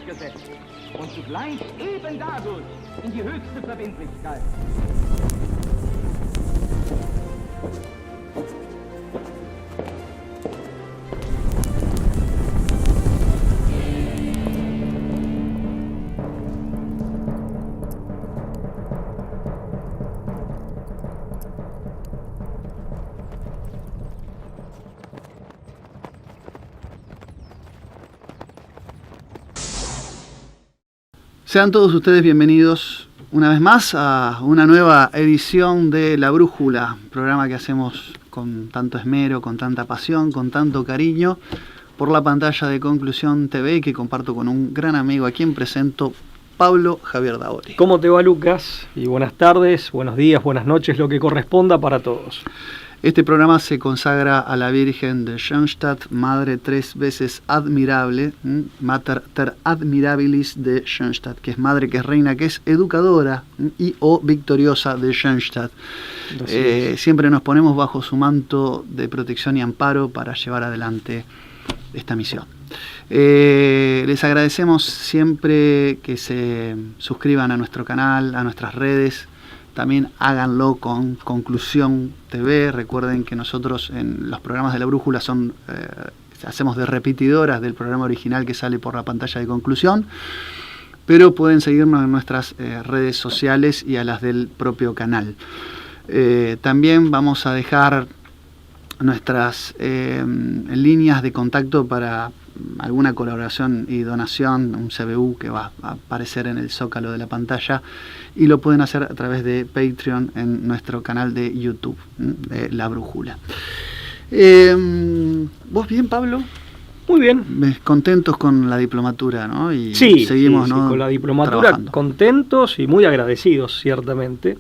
durchgesetzt und zugleich eben dadurch in die höchste Verbindlichkeit. Sean todos ustedes bienvenidos una vez más a una nueva edición de La Brújula, programa que hacemos con tanto esmero, con tanta pasión, con tanto cariño, por la pantalla de Conclusión TV, que comparto con un gran amigo a quien presento, Pablo Javier Daori. ¿Cómo te va, Lucas? Y buenas tardes, buenos días, buenas noches, lo que corresponda para todos. Este programa se consagra a la Virgen de Schoenstatt, Madre tres veces admirable, Mater ter admirabilis de Schoenstatt, que es madre, que es reina, que es educadora y o victoriosa de Schoenstatt. Siempre nos ponemos bajo su manto de protección y amparo para llevar adelante esta misión. Les agradecemos siempre que se suscriban a nuestro canal, a nuestras redes. También háganlo con Conclusión TV. Recuerden que nosotros en los programas de La Brújula hacemos de repetidoras del programa original que sale por la pantalla de Conclusión, pero pueden seguirnos en nuestras redes sociales y a las del propio canal. También vamos a dejar nuestras líneas de contacto para alguna colaboración y donación, un CBU que va a aparecer en el zócalo de la pantalla, y lo pueden hacer a través de Patreon en nuestro canal de YouTube de La Brújula. ¿Vos bien, Pablo? Muy bien. Contentos con la diplomatura, ¿no? Y sí, seguimos, sí, ¿no? Con la diplomatura trabajando. Contentos y muy agradecidos, ciertamente.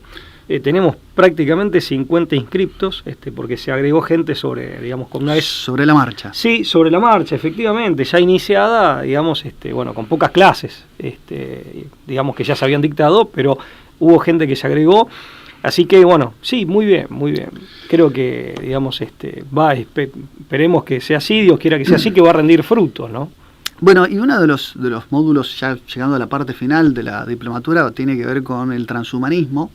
Tenemos prácticamente 50 inscriptos, porque se agregó gente sobre, digamos, con una vez... Sobre la marcha. Sí, sobre la marcha, efectivamente, ya iniciada, digamos, bueno, con pocas clases, digamos que ya se habían dictado, pero hubo gente que se agregó, así que, bueno, sí, muy bien, muy bien. Creo que, digamos, esperemos que sea así, Dios quiera que sea así, que va a rendir frutos, ¿no? Bueno, y uno de los módulos, ya llegando a la parte final de la diplomatura, tiene que ver con el transhumanismo.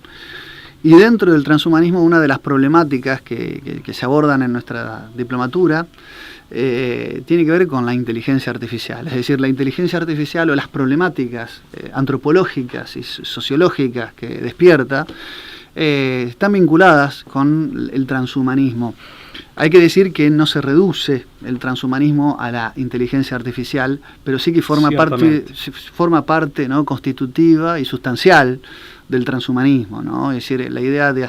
Y dentro del transhumanismo, una de las problemáticas que se abordan en nuestra diplomatura tiene que ver con la inteligencia artificial. Es decir, la inteligencia artificial o las problemáticas antropológicas y sociológicas que despierta están vinculadas con el transhumanismo. Hay que decir que no se reduce el transhumanismo a la inteligencia artificial, pero sí que forma parte, ¿no?, constitutiva y sustancial del transhumanismo, ¿no? Es decir, la idea de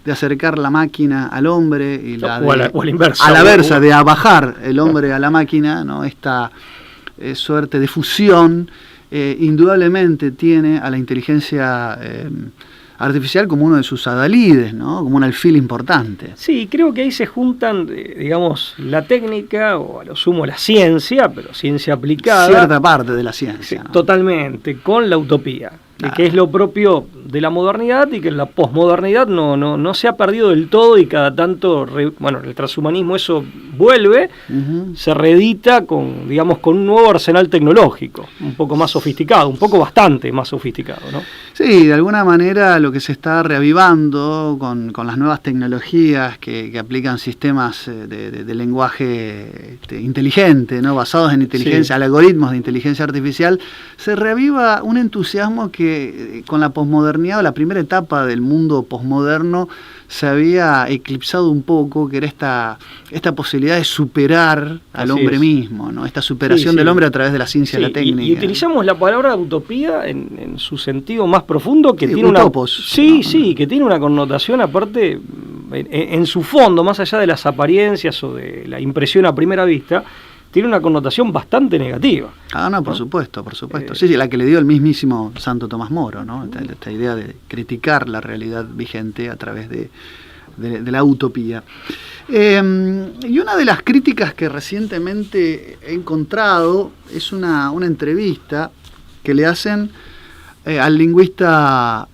acercar la máquina al hombre y o a la inversa, a la versa, de bajar el hombre a la máquina, ¿no? Esta suerte de fusión indudablemente tiene a la inteligencia artificial como uno de sus adalides, ¿no? Como un alfil importante. Sí, creo que ahí se juntan, digamos, la técnica o a lo sumo la ciencia, pero ciencia aplicada. Cierta parte de la ciencia, ¿no? Totalmente, con la utopía. Que es lo propio de la modernidad y que en la posmodernidad no se ha perdido del todo, y cada tanto, el transhumanismo eso vuelve, se reedita con un nuevo arsenal tecnológico, un poco más sofisticado, bastante más sofisticado, ¿no? Sí, de alguna manera lo que se está reavivando con las nuevas tecnologías que aplican sistemas de lenguaje inteligente, ¿no?, basados en inteligencia, algoritmos de inteligencia artificial, se reaviva un entusiasmo que con la posmodernidad, o la primera etapa del mundo posmoderno, se había eclipsado un poco, que era esta posibilidad de superar al hombre mismo, ¿no? Esta superación del hombre a través de la ciencia y la técnica. Y utilizamos la palabra utopía en su sentido más profundo, que tiene utopos, que tiene una connotación aparte en su fondo, más allá de las apariencias o de la impresión a primera vista. Tiene una connotación bastante negativa. Por supuesto. Sí, la que le dio el mismísimo Santo Tomás Moro, ¿no? Esta idea de criticar la realidad vigente a través de la utopía. Y una de las críticas que recientemente he encontrado es una entrevista que le hacen al lingüista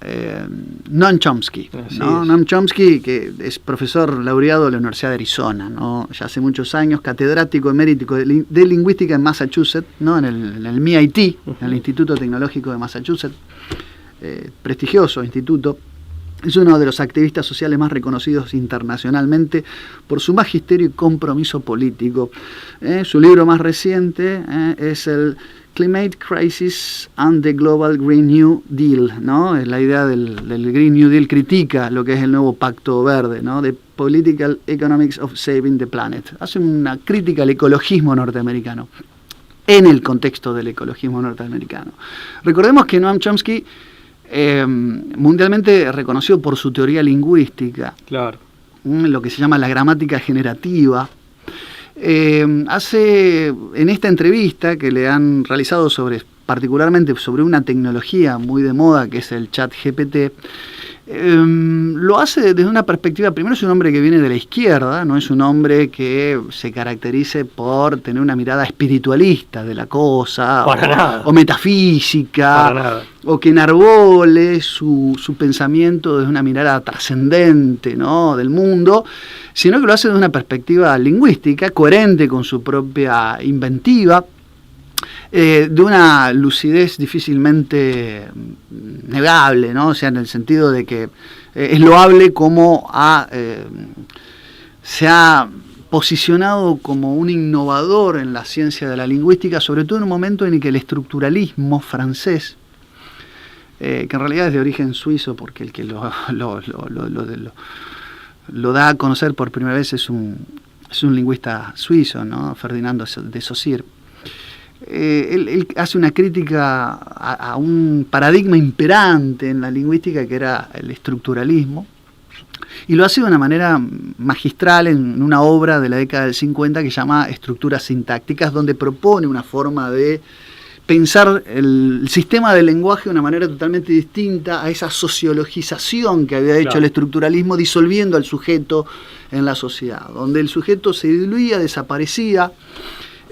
Noam Chomsky, ¿no? Noam Chomsky, que es profesor laureado de la Universidad de Arizona, ¿no? Ya hace muchos años, catedrático emérito de lingüística en Massachusetts, ¿no? en el MIT, en el Instituto Tecnológico de Massachusetts, prestigioso instituto. Es uno de los activistas sociales más reconocidos internacionalmente por su magisterio y compromiso político. Su libro más reciente es el Climate Crisis and the Global Green New Deal, ¿no? Es la idea del Green New Deal, critica lo que es el nuevo Pacto Verde, ¿no? The Political Economics of Saving the Planet. Hace una crítica al ecologismo norteamericano, en el contexto del ecologismo norteamericano. Recordemos que Noam Chomsky, mundialmente reconocido por su teoría lingüística, claro, lo que se llama la gramática generativa, hace en esta entrevista que le han realizado particularmente sobre una tecnología muy de moda que es el ChatGPT, lo hace desde una perspectiva. Primero, es un hombre que viene de la izquierda, no es un hombre que se caracterice por tener una mirada espiritualista de la cosa, o metafísica, o que enarbole su pensamiento desde una mirada trascendente, ¿no?, del mundo, sino que lo hace desde una perspectiva lingüística, coherente con su propia inventiva, de una lucidez difícilmente negable, ¿no? O sea, en el sentido de que es loable como se ha posicionado como un innovador en la ciencia de la lingüística, sobre todo en un momento en el que el estructuralismo francés, que en realidad es de origen suizo, porque el que lo da a conocer por primera vez es un lingüista suizo, ¿no?, Ferdinand de Saussure. Él hace una crítica a un paradigma imperante en la lingüística, que era el estructuralismo, y lo hace de una manera magistral en una obra de la década del 50 que se llama Estructuras sintácticas, donde propone una forma de pensar el sistema del lenguaje de una manera totalmente distinta a esa sociologización que había hecho el estructuralismo, disolviendo al sujeto en la sociedad, donde el sujeto se diluía, desaparecía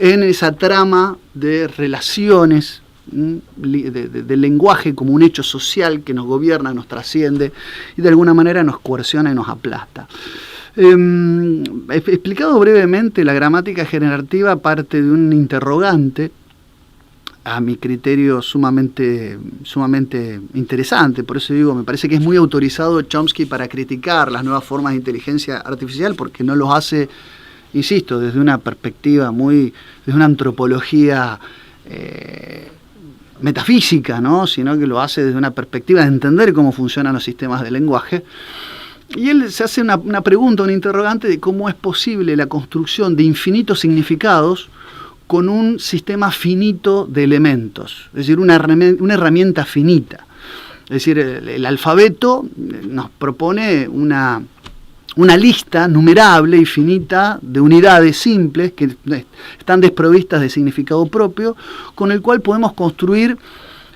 en esa trama de relaciones, del lenguaje como un hecho social que nos gobierna, nos trasciende y de alguna manera nos coerciona y nos aplasta. Explicado brevemente, la gramática generativa parte de un interrogante, a mi criterio sumamente interesante. Por eso digo, me parece que es muy autorizado Chomsky para criticar las nuevas formas de inteligencia artificial, porque no los hace, insisto, desde una perspectiva desde una antropología metafísica, ¿no?, sino que lo hace desde una perspectiva de entender cómo funcionan los sistemas de lenguaje. Y él se hace una pregunta, un interrogante de cómo es posible la construcción de infinitos significados con un sistema finito de elementos, es decir, una herramienta finita. Es decir, el alfabeto nos propone una lista numerable y finita de unidades simples que están desprovistas de significado propio, con el cual podemos construir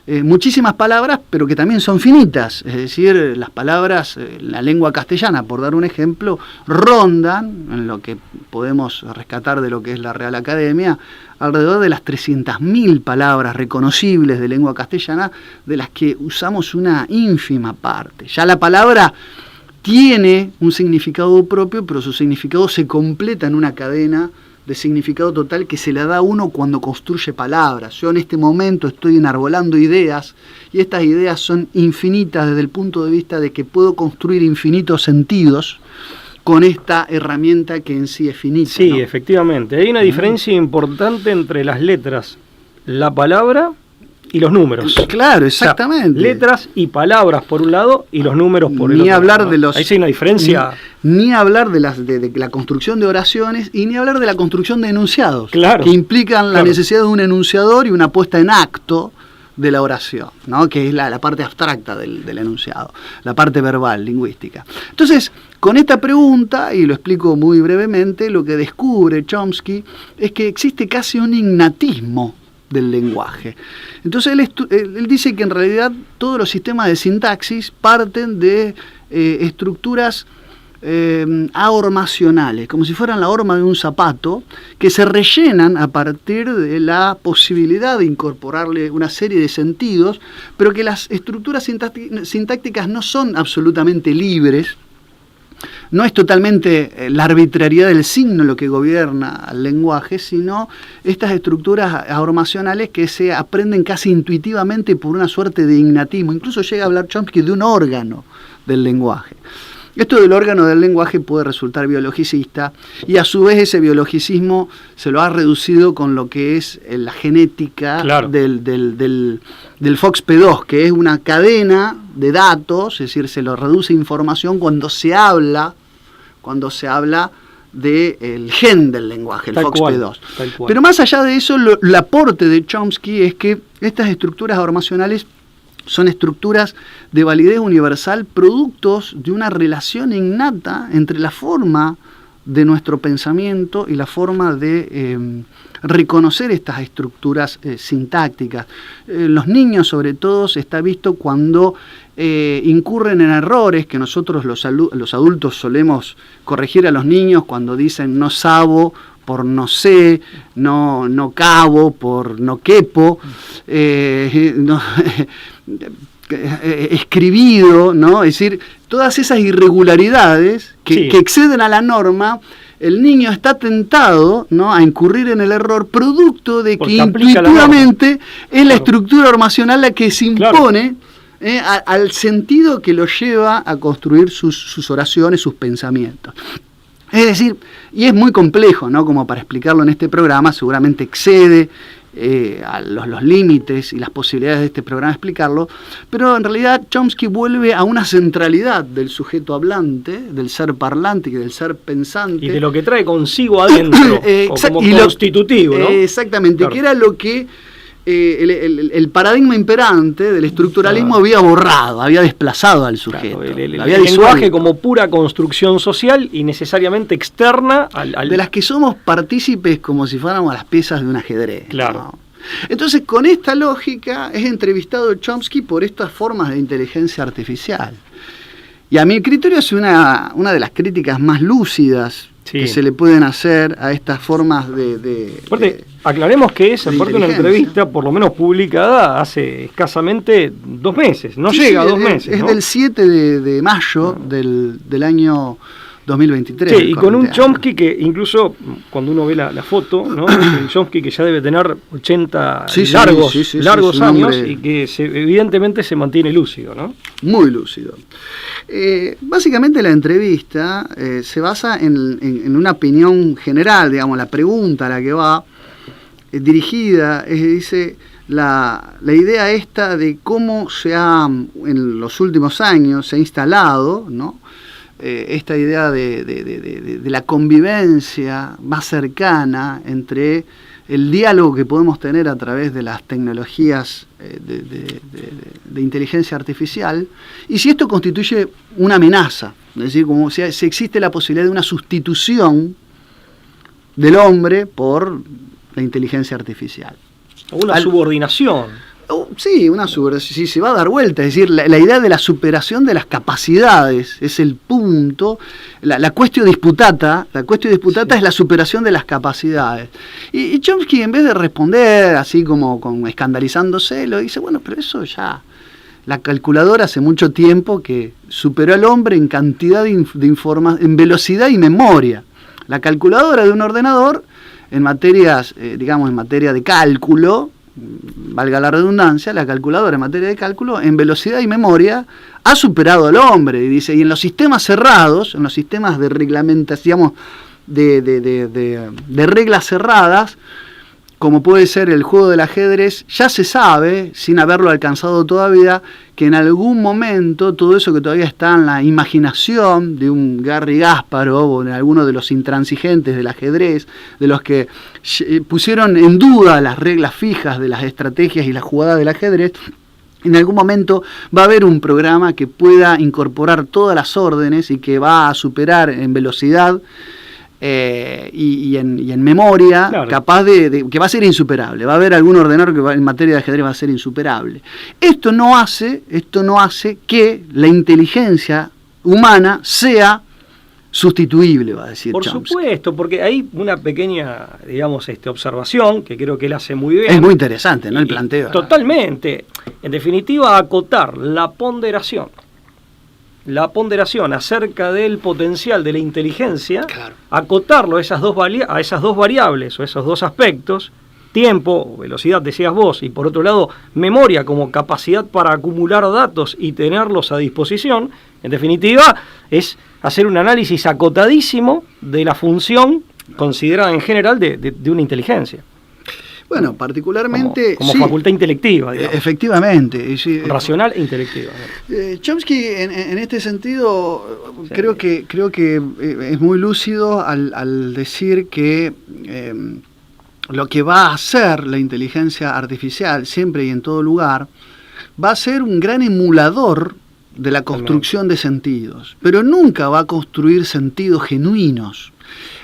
muchísimas palabras, pero que también son finitas. Es decir, las palabras, la lengua castellana, por dar un ejemplo, rondan, en lo que podemos rescatar de lo que es la Real Academia, alrededor de las 300.000 palabras reconocibles de lengua castellana, de las que usamos una ínfima parte. Ya la palabra tiene un significado propio, pero su significado se completa en una cadena de significado total que se le da a uno cuando construye palabras. Yo en este momento estoy enarbolando ideas, y estas ideas son infinitas desde el punto de vista de que puedo construir infinitos sentidos con esta herramienta que en sí es finita. Sí, ¿no? Efectivamente. Hay una diferencia importante entre las letras, la palabra y los números. Claro, exactamente. O sea, letras y palabras por un lado y los números por el otro. Ni hablar de los... Ahí sí hay una diferencia. Ni hablar de la construcción de oraciones, y ni hablar de la construcción de enunciados, claro, que implican la necesidad de un enunciador y una puesta en acto de la oración, ¿no?, que es la parte abstracta del enunciado, la parte verbal, lingüística. Entonces, con esta pregunta, y lo explico muy brevemente, lo que descubre Chomsky es que existe casi un innatismo del lenguaje. Entonces él dice que en realidad todos los sistemas de sintaxis parten de estructuras ahormacionales, como si fueran la horma de un zapato, que se rellenan a partir de la posibilidad de incorporarle una serie de sentidos, pero que las estructuras sintácticas no son absolutamente libres. No es totalmente la arbitrariedad del signo lo que gobierna al lenguaje, sino estas estructuras ahormacionales que se aprenden casi intuitivamente por una suerte de innatismo. Incluso llega a hablar Chomsky de un órgano del lenguaje. Esto del órgano del lenguaje puede resultar biologicista, y a su vez ese biologicismo se lo ha reducido con lo que es la genética, claro, del FOXP2, que es una cadena de datos, es decir, se lo reduce información cuando se habla del gen del lenguaje, el FOXP2. Pero más allá de eso, el aporte de Chomsky es que estas estructuras ahormacionales son estructuras de validez universal, productos de una relación innata entre la forma de nuestro pensamiento y la forma de reconocer estas estructuras sintácticas. Los niños, sobre todo, está visto cuando incurren en errores que nosotros los adultos solemos corregir a los niños cuando dicen no sabo por no sé, no cabo por no quepo, escribido, ¿no? Es decir, todas esas irregularidades que exceden a la norma, el niño está tentado, ¿no?, a incurrir en el error producto de que intuitivamente es la estructura hormacional la que se impone, al sentido que lo lleva a construir sus oraciones, sus pensamientos. Es decir, y es muy complejo, ¿no?, como para explicarlo en este programa, seguramente excede a los límites y las posibilidades de este programa explicarlo, pero en realidad Chomsky vuelve a una centralidad del sujeto hablante, del ser parlante y del ser pensante. Y de lo que trae consigo adentro, o como constitutivo, ¿no? Exactamente, claro, que era lo que el paradigma imperante del estructuralismo había borrado, había desplazado al sujeto. Claro, el lenguaje como pura construcción social y necesariamente externa al... De las que somos partícipes como si fuéramos las piezas de un ajedrez. Claro. ¿No? Entonces, con esta lógica es entrevistado Chomsky por estas formas de inteligencia artificial. Y a mi criterio es una de las críticas más lúcidas que se le pueden hacer a estas formas aclaremos que es aparte una entrevista, por lo menos publicada hace escasamente 2 meses, no llega a 2 meses. Es ¿no? del 7 de mayo del año 2023. Sí, y con un Chomsky que incluso cuando uno ve la foto, ¿no? Un Chomsky que ya debe tener 80 largos años y que evidentemente se mantiene lúcido, ¿no? Muy lúcido. Básicamente la entrevista se basa en una opinión general, digamos, la pregunta a la que va dirigida, dice la idea esta de cómo en los últimos años se ha instalado, ¿no?, esta idea de la convivencia más cercana entre el diálogo que podemos tener a través de las tecnologías de inteligencia artificial, y si esto constituye una amenaza, es decir, como si existe la posibilidad de una sustitución del hombre por la inteligencia artificial. Una subordinación. Sí, si se va a dar vuelta, es decir, la idea de la superación de las capacidades es el punto, la cuestión disputata es la superación de las capacidades. Y Chomsky, en vez de responder así como escandalizándose, lo dice, bueno, pero eso ya, la calculadora hace mucho tiempo que superó al hombre en cantidad de información, en velocidad y memoria. La calculadora de un ordenador, en materias, en materia de cálculo, valga la redundancia, la calculadora en materia de cálculo, en velocidad y memoria, ha superado al hombre. Y dice, y en los sistemas cerrados, en los sistemas de reglamentación, de reglas cerradas, como puede ser el juego del ajedrez, ya se sabe, sin haberlo alcanzado todavía, que en algún momento todo eso que todavía está en la imaginación de un Garry Kasparov o de alguno de los intransigentes del ajedrez, de los que pusieron en duda las reglas fijas de las estrategias y las jugadas del ajedrez, en algún momento va a haber un programa que pueda incorporar todas las órdenes y que va a superar en velocidad y en memoria, claro, capaz que va a ser insuperable. Va a haber algún ordenador que en materia de ajedrez va a ser insuperable. Esto no hace que la inteligencia humana sea sustituible, va a decir Por Chomsky. supuesto, porque hay una pequeña, digamos, observación que creo que él hace muy bien. Es muy interesante, ¿no? El planteo. Totalmente. En definitiva, acotar la ponderación acerca del potencial de la inteligencia, Claro. acotarlo a esas dos variables o esos dos aspectos, tiempo, velocidad, decías vos, y por otro lado, memoria como capacidad para acumular datos y tenerlos a disposición, en definitiva, es hacer un análisis acotadísimo de la función considerada en general de una inteligencia. Bueno, particularmente... Como sí, facultad intelectiva, digamos. Efectivamente. Y sí, Racional e intelectiva. Chomsky, en este sentido, Sí. creo que es muy lúcido al decir que lo que va a hacer la inteligencia artificial, siempre y en todo lugar, va a ser un gran emulador de la construcción de sentidos, pero nunca va a construir sentidos genuinos.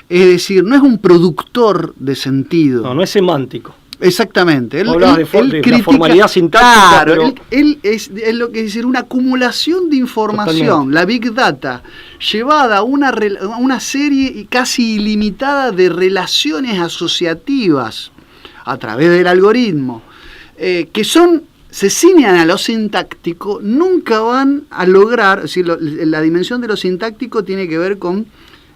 Es decir, no es un productor de sentido. No es semántico. Exactamente. Él de critica, la formalidad sintáctica. claro, Pero... él es lo que es decir, una acumulación de información, Totalmente. la Big Data, llevada a una serie casi ilimitada de relaciones asociativas a través del algoritmo, que se ciñan a lo sintáctico, nunca van a lograr, es decir, la dimensión de lo sintáctico tiene que ver con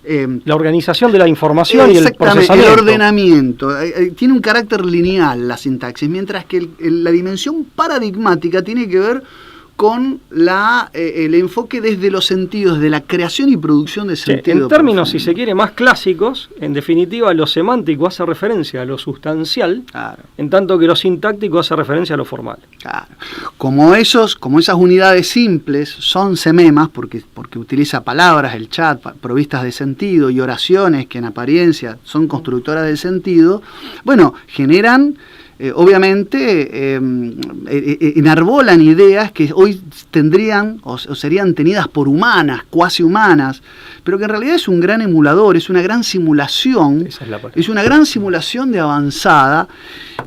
la organización de la información y el exactamente, procesamiento. el ordenamiento. Tiene un carácter lineal la sintaxis, mientras que la dimensión paradigmática tiene que ver con el enfoque desde los sentidos, de la creación y producción de sentido. En términos, profundo. si se quiere, más clásicos, en definitiva, lo semántico hace referencia a lo sustancial, Claro. en tanto que lo sintáctico hace referencia a lo formal. Claro. Como esas unidades simples son sememas, porque utiliza palabras, el chat, provistas de sentido, y oraciones que en apariencia son constructoras de sentido, bueno, generan, obviamente, enarbolan ideas que hoy tendrían o serían tenidas por humanas, cuasi humanas, pero que en realidad es un gran emulador, es una gran simulación, Esa es la palabra. es una gran simulación de avanzada,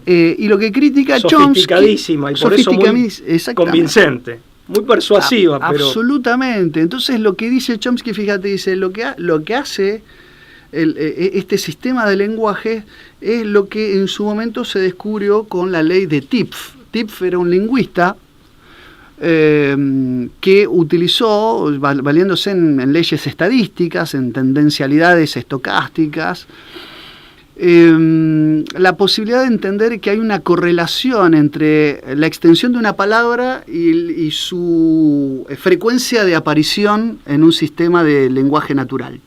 y lo que critica Chomsky... Sofisticadísima y por eso muy exactamente. convincente, muy persuasiva, pero... Absolutamente. Entonces lo que dice Chomsky, fíjate, dice, lo que hace este sistema de lenguaje es lo que en su momento se descubrió con la ley de Tipf. Tipf era un lingüista que utilizó, valiéndose en leyes estadísticas, en tendencialidades estocásticas, la posibilidad de entender que hay una correlación entre la extensión de una palabra y su frecuencia de aparición en un sistema de lenguaje natural.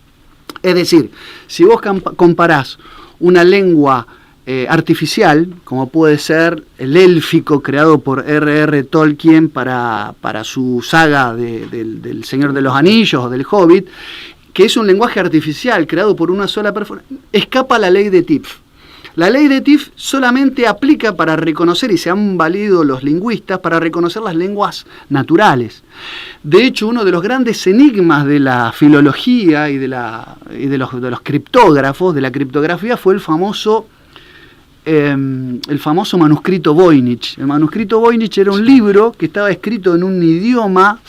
Es decir, si vos comparás una lengua artificial, como puede ser el élfico creado por R.R. Tolkien para su saga del Señor de los Anillos o del Hobbit, que es un lenguaje artificial creado por una sola persona, escapa la ley de Tipf. La ley de Tipf solamente aplica para reconocer, y se han valido los lingüistas, para reconocer las lenguas naturales. De hecho, uno de los grandes enigmas de la filología y de los criptógrafos, de la criptografía, fue el famoso manuscrito Voynich. El manuscrito Voynich era un libro que estaba escrito en un idioma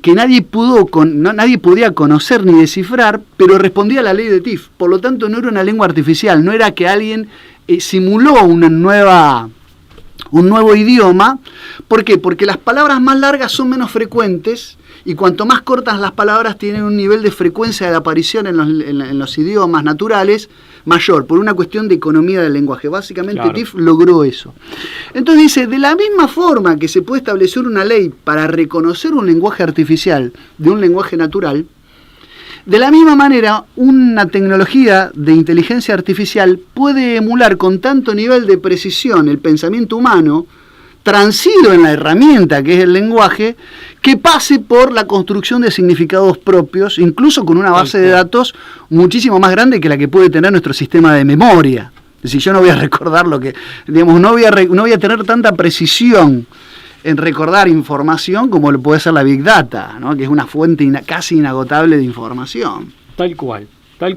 que nadie podía conocer ni descifrar, pero respondía a la ley de Tipf. Por lo tanto, no era una lengua artificial, no era que alguien simuló un nuevo idioma. ¿Por qué? Porque las palabras más largas son menos frecuentes, y cuanto más cortas las palabras tienen un nivel de frecuencia de aparición en los idiomas naturales mayor, por una cuestión de economía del lenguaje. Básicamente Claro. Tipf logró eso. Entonces dice, de la misma forma que se puede establecer una ley para reconocer un lenguaje artificial de un lenguaje natural, de la misma manera una tecnología de inteligencia artificial puede emular con tanto nivel de precisión el pensamiento humano, transido en la herramienta que es el lenguaje, que pase por la construcción de significados propios, incluso con una base de datos muchísimo más grande que la que puede tener nuestro sistema de memoria. Es decir, yo no voy a recordar lo que, digamos, no voy a tener tanta precisión en recordar información como lo puede ser la Big Data, ¿no? Que es una fuente casi inagotable de información. Tal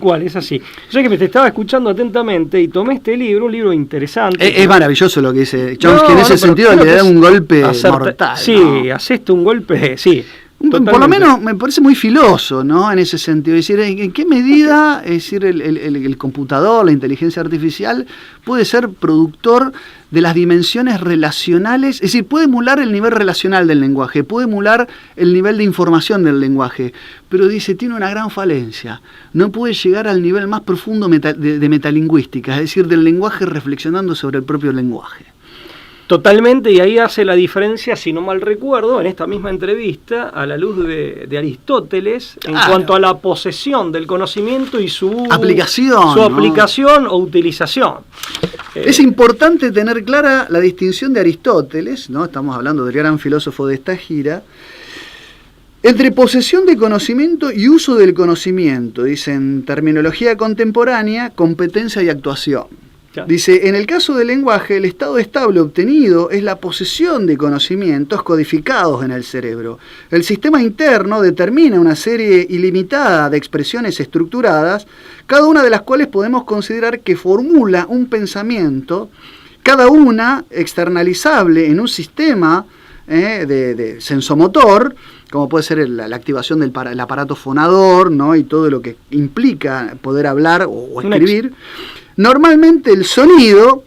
cual, es así. Yo que me te estaba escuchando atentamente y tomé este libro, un libro interesante. Es maravilloso lo que dice Chomsky, en ese sentido le da un golpe mortal. Sí, ¿no? haces un golpe, sí, Totalmente. Por lo menos me parece muy filoso, ¿no? En ese sentido. Es decir, ¿en qué medida el computador, la inteligencia artificial, puede ser productor de las dimensiones relacionales? Es decir, puede emular el nivel relacional del lenguaje, puede emular el nivel de información del lenguaje, pero dice, tiene una gran falencia. No puede llegar al nivel más profundo de metalingüística, es decir, del lenguaje reflexionando sobre el propio lenguaje. Totalmente, y ahí hace la diferencia, si no mal recuerdo, en esta misma entrevista, a la luz de Aristóteles, en cuanto a la posesión del conocimiento y su aplicación o utilización. Es importante tener clara la distinción de Aristóteles, ¿no? Estamos hablando del gran filósofo de esta gira, entre posesión de conocimiento y uso del conocimiento, dice en terminología contemporánea, competencia y actuación. Dice, en el caso del lenguaje, el estado estable obtenido es la posesión de conocimientos codificados en el cerebro. El sistema interno determina una serie ilimitada de expresiones estructuradas, cada una de las cuales podemos considerar que formula un pensamiento, cada una externalizable en un sistema de sensomotor, como puede ser la activación del aparato fonador, ¿no? Y todo lo que implica poder hablar o escribir. Normalmente el sonido,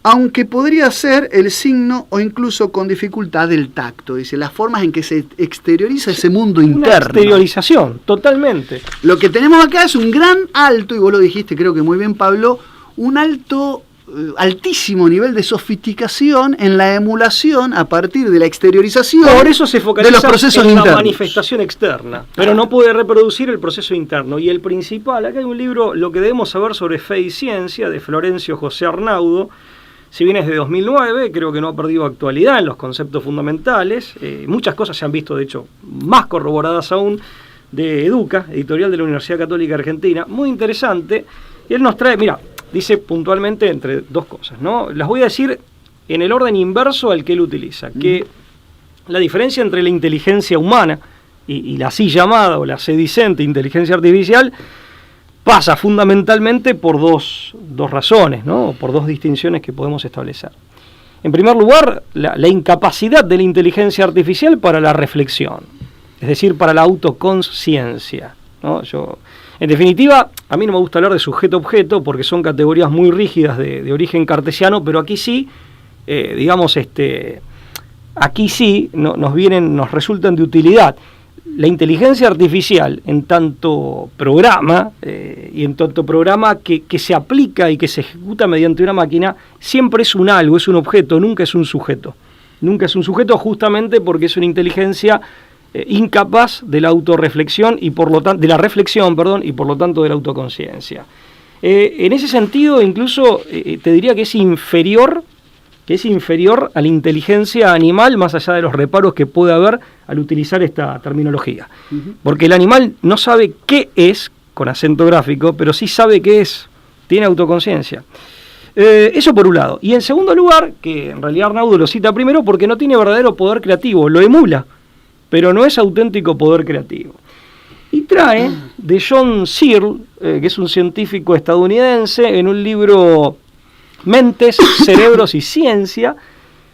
aunque podría ser el signo o incluso con dificultad del tacto, dice, las formas en que se exterioriza ese mundo interno. Una exteriorización, totalmente. Lo que tenemos acá es un gran alto, y vos lo dijiste creo que muy bien, Pablo, un altísimo nivel de sofisticación en la emulación a partir de la exteriorización. Por eso se focaliza de los procesos en internos. la manifestación externa, pero no puede reproducir el proceso interno. Y el principal, acá hay un libro, Lo que debemos saber sobre fe y ciencia, de Florencio José Arnaudo. Si bien es de 2009, creo que no ha perdido actualidad en los conceptos fundamentales. Muchas cosas se han visto, de hecho, más corroboradas aún, de Educa, editorial de la Universidad Católica Argentina. Muy interesante. Y él nos trae, mira, dice puntualmente entre dos cosas, ¿no? Las voy a decir en el orden inverso al que él utiliza, que la diferencia entre la inteligencia humana y la así llamada o la sedicente inteligencia artificial pasa fundamentalmente por dos razones, ¿no? Por dos distinciones que podemos establecer. En primer lugar, la incapacidad de la inteligencia artificial para la reflexión, es decir, para la autoconciencia, ¿no? En definitiva, a mí no me gusta hablar de sujeto-objeto porque son categorías muy rígidas de origen cartesiano, pero aquí sí, aquí sí nos resultan de utilidad. La inteligencia artificial, en tanto programa, y en tanto programa que se aplica y que se ejecuta mediante una máquina, siempre es un algo, es un objeto, nunca es un sujeto. Nunca es un sujeto justamente porque es una inteligencia incapaz de la autorreflexión y por lo tanto de la reflexión, y por lo tanto de la autoconciencia. En ese sentido, incluso te diría que es inferior a la inteligencia animal, más allá de los reparos que puede haber al utilizar esta terminología. Porque el animal no sabe qué es, con acento gráfico, pero sí sabe qué es, tiene autoconciencia. Eso por un lado. Y en segundo lugar, que en realidad Arnaudo lo cita primero porque no tiene verdadero poder creativo, lo emula, pero no es auténtico poder creativo. Y trae de John Searle, que es un científico estadounidense, en un libro Mentes, Cerebros y Ciencia,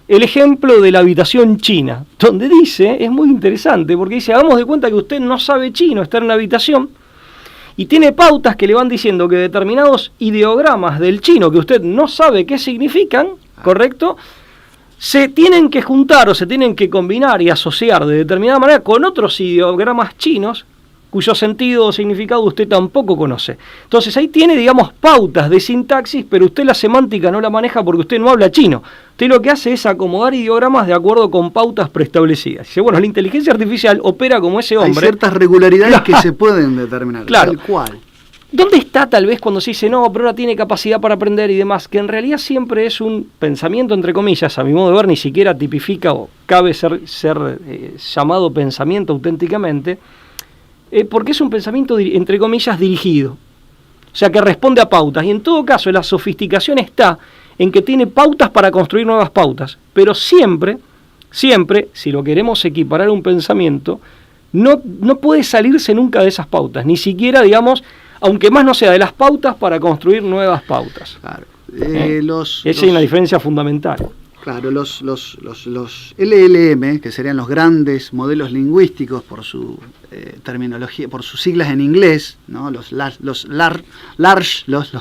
el ejemplo de la habitación china, donde dice, es muy interesante, porque dice, hagamos de cuenta que usted no sabe chino, está en una habitación, y tiene pautas que le van diciendo que determinados ideogramas del chino que usted no sabe qué significan, ¿correcto?, se tienen que juntar o se tienen que combinar y asociar de determinada manera con otros ideogramas chinos cuyo sentido o significado usted tampoco conoce. Entonces ahí tiene, digamos, pautas de sintaxis, pero usted la semántica no la maneja porque usted no habla chino. Usted lo que hace es acomodar ideogramas de acuerdo con pautas preestablecidas. Dice, bueno, la inteligencia artificial opera como ese hombre. Hay ciertas regularidades que se pueden determinar, claro. Tal cual. ¿Dónde está tal vez cuando se dice, no, pero ahora tiene capacidad para aprender y demás? Que en realidad siempre es un pensamiento, entre comillas, a mi modo de ver, ni siquiera tipifica o cabe ser llamado pensamiento auténticamente, porque es un pensamiento, entre comillas, dirigido. O sea, que responde a pautas. Y en todo caso, la sofisticación está en que tiene pautas para construir nuevas pautas. Pero siempre, si lo queremos equiparar a un pensamiento, no puede salirse nunca de esas pautas. Ni siquiera, digamos, aunque más no sea de las pautas para construir nuevas pautas. Claro. Esa es una diferencia fundamental. Claro, los LLM, que serían los grandes modelos lingüísticos por su terminología, por sus siglas en inglés, ¿no? Los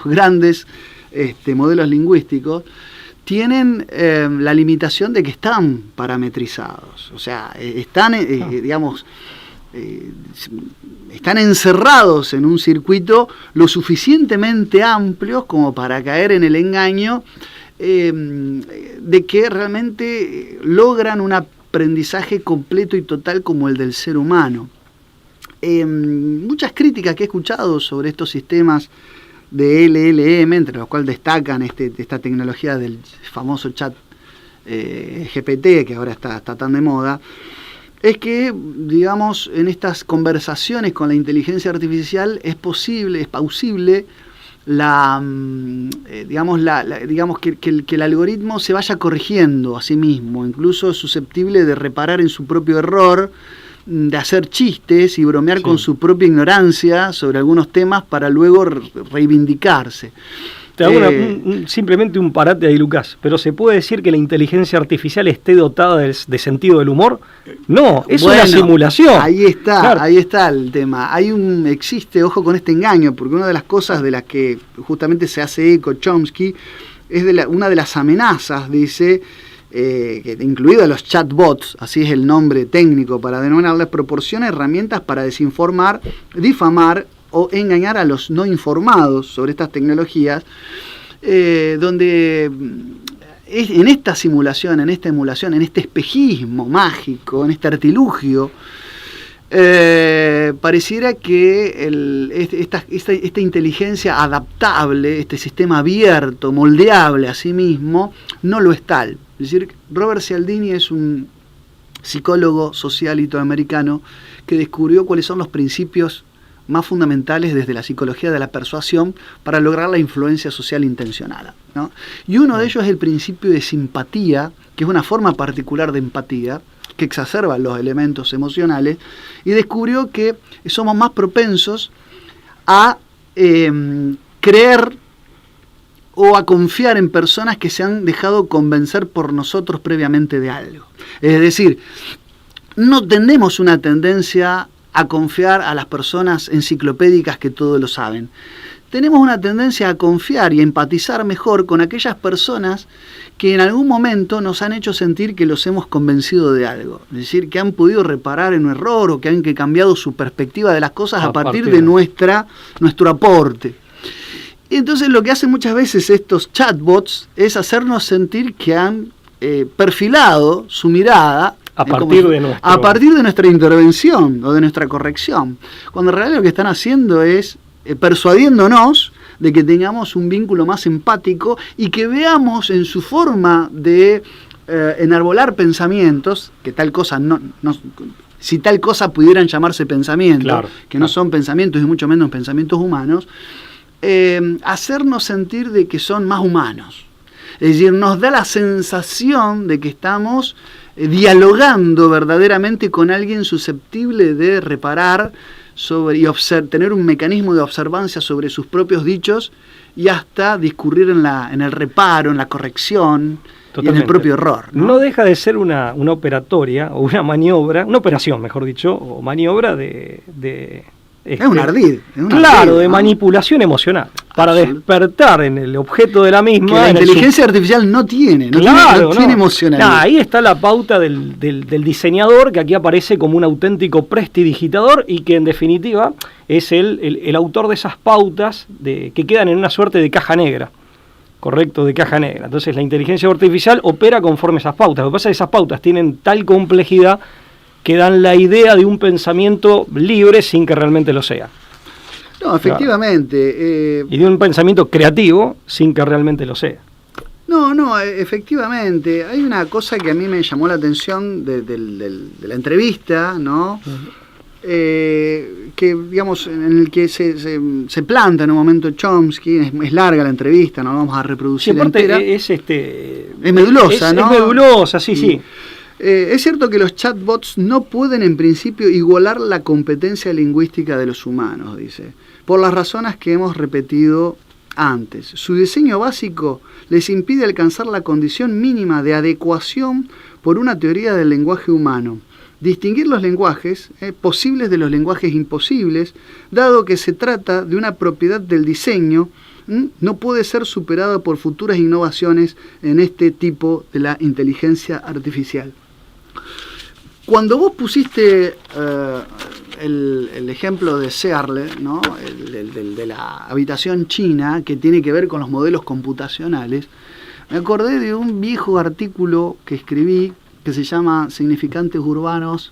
grandes modelos lingüísticos, tienen la limitación de que están parametrizados, o sea, están, están encerrados en un circuito lo suficientemente amplio como para caer en el engaño de que realmente logran un aprendizaje completo y total como el del ser humano. Muchas críticas que he escuchado sobre estos sistemas de LLM, entre los cuales destacan esta tecnología del famoso chat GPT, que ahora está tan de moda, es que, digamos, en estas conversaciones con la inteligencia artificial es plausible que el algoritmo se vaya corrigiendo a sí mismo, incluso es susceptible de reparar en su propio error, de hacer chistes y bromear con su propia ignorancia sobre algunos temas para luego reivindicarse. Te hago simplemente un parate ahí, Lucas, pero ¿se puede decir que la inteligencia artificial esté dotada de sentido del humor? No, es una simulación. Ahí está el tema. Existe, ojo con este engaño, porque una de las cosas de las que justamente se hace eco Chomsky es una de las amenazas, dice, que incluidos los chatbots, así es el nombre técnico para denominarles, proporciona herramientas para desinformar, difamar o engañar a los no informados sobre estas tecnologías, donde en esta simulación, en esta emulación, en este espejismo mágico, en este artilugio, pareciera que esta inteligencia adaptable, este sistema abierto, moldeable a sí mismo, no lo es tal. Es decir, Robert Cialdini es un psicólogo social italoamericano que descubrió cuáles son los principios más fundamentales desde la psicología de la persuasión para lograr la influencia social intencionada, ¿no? Y uno de ellos es el principio de simpatía, que es una forma particular de empatía que exacerba los elementos emocionales, y descubrió que somos más propensos a creer o a confiar en personas que se han dejado convencer por nosotros previamente de algo. Es decir, no tenemos una tendencia a confiar a las personas enciclopédicas que todo lo saben. Tenemos una tendencia a confiar y a empatizar mejor con aquellas personas que en algún momento nos han hecho sentir que los hemos convencido de algo. Es decir, que han podido reparar en un error o que han cambiado su perspectiva de las cosas a partir de nuestro aporte. Y entonces lo que hacen muchas veces estos chatbots es hacernos sentir que han perfilado su mirada a partir de nuestra intervención o de nuestra corrección, cuando en realidad lo que están haciendo es persuadiéndonos de que tengamos un vínculo más empático y que veamos en su forma de enarbolar pensamientos, que tal cosa si tal cosa pudieran llamarse pensamientos, no son pensamientos y mucho menos pensamientos humanos, hacernos sentir de que son más humanos. Es decir, nos da la sensación de que estamos dialogando verdaderamente con alguien susceptible de reparar y tener un mecanismo de observancia sobre sus propios dichos y hasta discurrir en el reparo, en la corrección. Totalmente. Y en el propio error. No deja de ser una operatoria o una maniobra, una operación, mejor dicho, o maniobra es un ardid. De manipulación emocional, para despertar en el objeto de la misma. Que la inteligencia artificial no tiene emocionalidad. Ahí está la pauta del diseñador, que aquí aparece como un auténtico prestidigitador y que en definitiva es el autor de esas pautas que quedan en una suerte de caja negra. Correcto, de caja negra. Entonces la inteligencia artificial opera conforme esas pautas. Lo que pasa es que esas pautas tienen tal complejidad que dan la idea de un pensamiento libre sin que realmente lo sea. No, efectivamente. Y de un pensamiento creativo sin que realmente lo sea. No, efectivamente. Hay una cosa que a mí me llamó la atención de la entrevista, ¿no? Que, digamos, en el que se planta en un momento Chomsky, es larga la entrevista, no vamos a reproducir entera. Es medulosa, ¿no? Es medulosa, sí. Es cierto que los chatbots no pueden en principio igualar la competencia lingüística de los humanos, dice, por las razones que hemos repetido antes. Su diseño básico les impide alcanzar la condición mínima de adecuación por una teoría del lenguaje humano. Distinguir los lenguajes posibles de los lenguajes imposibles, dado que se trata de una propiedad del diseño, no puede ser superado por futuras innovaciones en este tipo de la inteligencia artificial. Cuando vos pusiste el ejemplo de Searle, ¿no? de la habitación china, que tiene que ver con los modelos computacionales, me acordé de un viejo artículo que escribí que se llama Significantes Urbanos,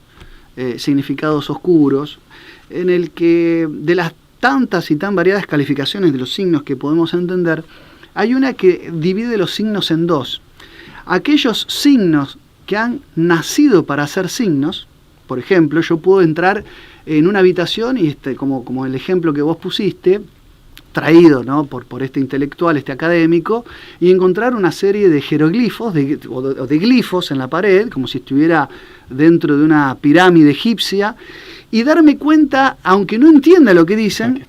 Significados Oscuros, en el que de las tantas y tan variadas calificaciones de los signos que podemos entender, hay una que divide los signos en dos. Aquellos signos que han nacido para ser signos, por ejemplo, yo puedo entrar en una habitación y como el ejemplo que vos pusiste, traído, ¿no? por este intelectual, este académico, y encontrar una serie de jeroglifos o de glifos en la pared, como si estuviera dentro de una pirámide egipcia, y darme cuenta, aunque no entienda lo que dicen,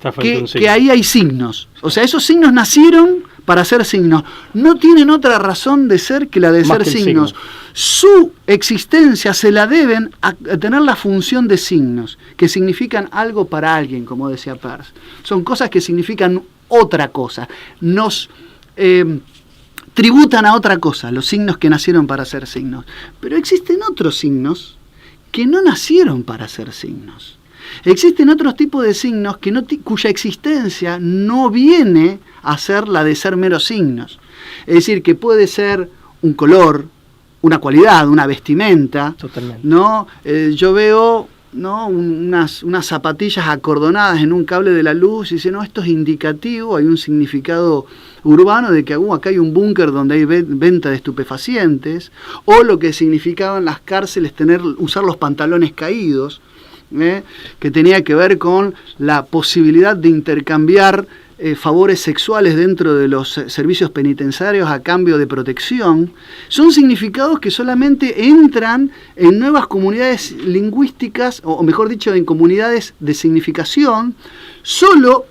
que ahí hay signos. O sea, esos signos nacieron para ser signos. No tienen otra razón de ser que la de ser signos. Su existencia se la deben a tener la función de signos, que significan algo para alguien, como decía Peirce. Son cosas que significan otra cosa. Nos tributan a otra cosa, los signos que nacieron para ser signos. Pero existen otros signos que no nacieron para ser signos. Existen otros tipos de signos cuya existencia no viene a ser la de ser meros signos. Es decir, que puede ser un color, una cualidad, una vestimenta. Totalmente. ¿No? Yo veo, ¿no? unas zapatillas acordonadas en un cable de la luz y dice, no, esto es indicativo, hay un significado urbano de que acá hay un búnker donde hay venta de estupefacientes, o lo que significaban las cárceles usar los pantalones caídos, que tenía que ver con la posibilidad de intercambiar favores sexuales dentro de los servicios penitenciarios a cambio de protección. Son significados que solamente entran en nuevas comunidades lingüísticas, o mejor dicho, en comunidades de significación, solo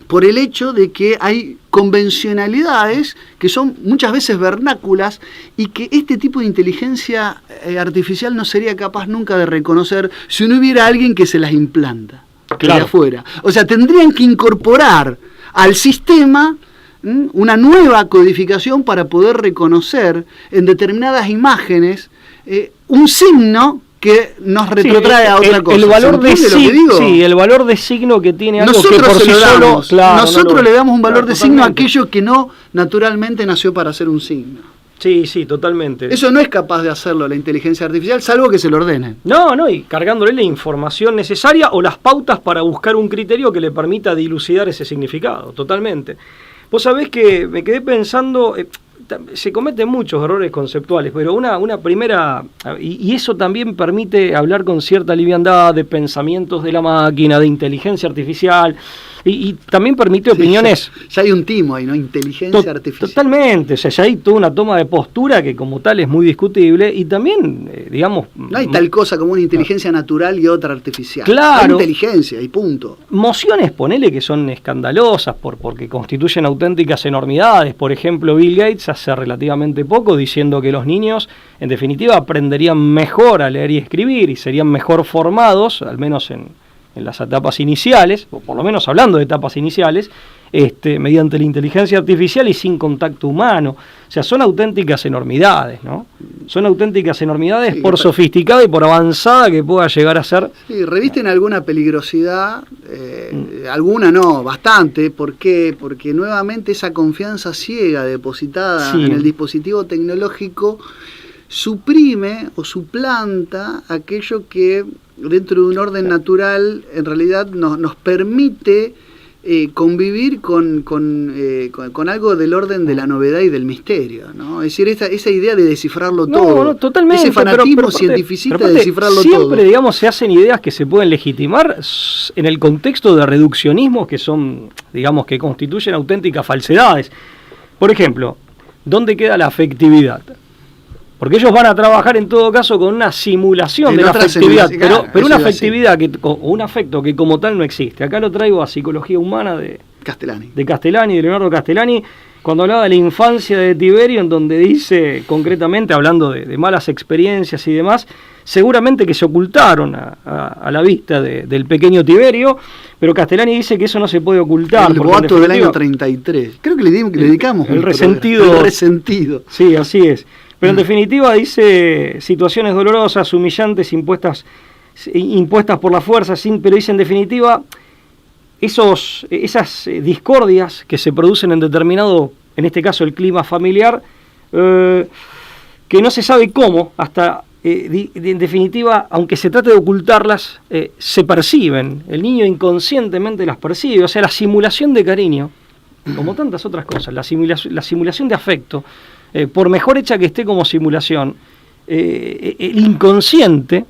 por el hecho de que hay convencionalidades que son muchas veces vernáculas y que este tipo de inteligencia artificial no sería capaz nunca de reconocer si no hubiera alguien que se las implanta, claro, de afuera. O sea, tendrían que incorporar al sistema una nueva codificación para poder reconocer en determinadas imágenes un signo que nos retrotrae a otra cosa. El valor de el valor de signo que tiene algo nosotros que por sí solo, claro, nosotros le damos un valor de signo a aquello que no naturalmente nació para ser un signo. Sí, totalmente. Eso no es capaz de hacerlo la inteligencia artificial, salvo que se lo ordenen. No, y cargándole la información necesaria o las pautas para buscar un criterio que le permita dilucidar ese significado, totalmente. Vos sabés que me quedé pensando, se cometen muchos errores conceptuales, pero una primera, y eso también permite hablar con cierta liviandad de pensamientos de la máquina, de inteligencia artificial, y también permite opiniones. Ya hay un timo ahí, ¿no? Inteligencia artificial. Totalmente, o sea, ya hay toda una toma de postura que como tal es muy discutible, y también, digamos... No hay tal cosa como una inteligencia natural y otra artificial. Claro. Hay inteligencia y punto. Mociones, ponele, que son escandalosas porque constituyen auténticas enormidades. Por ejemplo, Bill Gates hace relativamente poco diciendo que los niños, en definitiva, aprenderían mejor a leer y escribir y serían mejor formados, al menos en las etapas iniciales, o por lo menos hablando de etapas iniciales, mediante la inteligencia artificial y sin contacto humano. O sea, son auténticas enormidades, ¿no? Son auténticas enormidades, sí, por sofisticada y por avanzada que pueda llegar a ser. Sí, revisten alguna peligrosidad, alguna no, bastante. ¿Por qué? Porque nuevamente esa confianza ciega depositada en el dispositivo tecnológico suprime o suplanta aquello que dentro de un orden natural en realidad nos permite convivir con algo del orden de la novedad y del misterio, ¿no? Es decir, esa idea de descifrarlo todo, no, totalmente, ese fanatismo cientificista de descifrarlo siempre, todo. Siempre, digamos, se hacen ideas que se pueden legitimar en el contexto de reduccionismos que son, digamos, que constituyen auténticas falsedades. Por ejemplo, ¿dónde queda la afectividad? Porque ellos van a trabajar en todo caso con una simulación de la afectividad, pero una afectividad o un afecto que como tal no existe. Acá lo traigo a psicología humana de Castellani. De Castellani, de Leonardo Castellani, cuando hablaba de la infancia de Tiberio, en donde dice concretamente, hablando de malas experiencias y demás, seguramente que se ocultaron a la vista del pequeño Tiberio, pero Castellani dice que eso no se puede ocultar. El boato del año 33. Creo que le dedicamos el resentido. El resentido. Sí, así es. Pero en definitiva dice situaciones dolorosas, humillantes, impuestas por la fuerza, pero dice en definitiva esas discordias que se producen en determinado, en este caso el clima familiar, que no se sabe cómo, hasta en definitiva, aunque se trate de ocultarlas, se perciben, el niño inconscientemente las percibe, o sea, la simulación de cariño, como tantas otras cosas, la simulación de afecto, por mejor hecha que esté como simulación, el inconsciente